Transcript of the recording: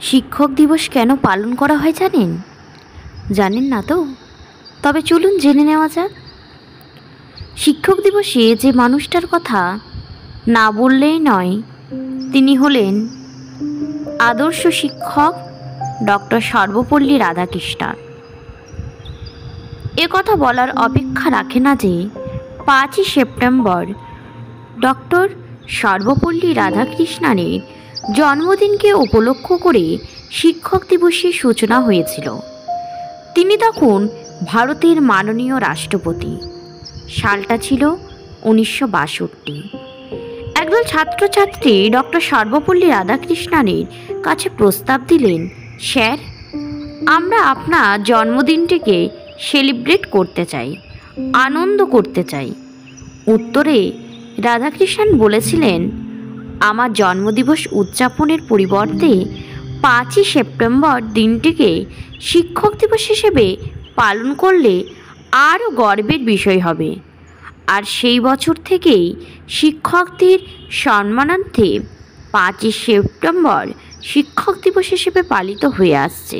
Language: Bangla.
শিক্ষক দিবস কেন পালন করা হয় জানেন? জানেন না তো? তবে চলুন জেনে নেওয়া যাক। শিক্ষক দিবসে যে মানুষটার কথা না বললেই নয়, তিনি হলেন আদর্শ শিক্ষক ডক্টর সর্বপল্লী রাধাকৃষ্ণন। এ কথা বলার অপেক্ষা রাখে না যে 5ই সেপ্টেম্বর ডক্টর সর্বপল্লী রাধাকৃষ্ণনের জন্মদিনকে উপলক্ষ করে শিক্ষক দিবসের সূচনা হয়েছিল। তিনি তখন ভারতের মাননীয় রাষ্ট্রপতি। সালটা ছিল 1962। একদল ছাত্রছাত্রী ডক্টর সর্বপল্লী রাধাকৃষ্ণনের কাছে প্রস্তাব দিলেন, স্যার, আমরা আপনার জন্মদিনটিকে সেলিব্রেট করতে চাই, আনন্দ করতে চাই। উত্তরে রাধাকৃষ্ণন বলেছিলেন, আমার জন্মদিবস উদযাপনের পরিবর্তে 5ই সেপ্টেম্বর দিনটিকে শিক্ষক দিবস হিসেবে পালন করলে আরও গর্বের বিষয় হবে। আর সেই বছর থেকেই শিক্ষকদের সম্মানার্থে 5ই সেপ্টেম্বর শিক্ষক দিবস হিসেবে পালিত হয়ে আসছে।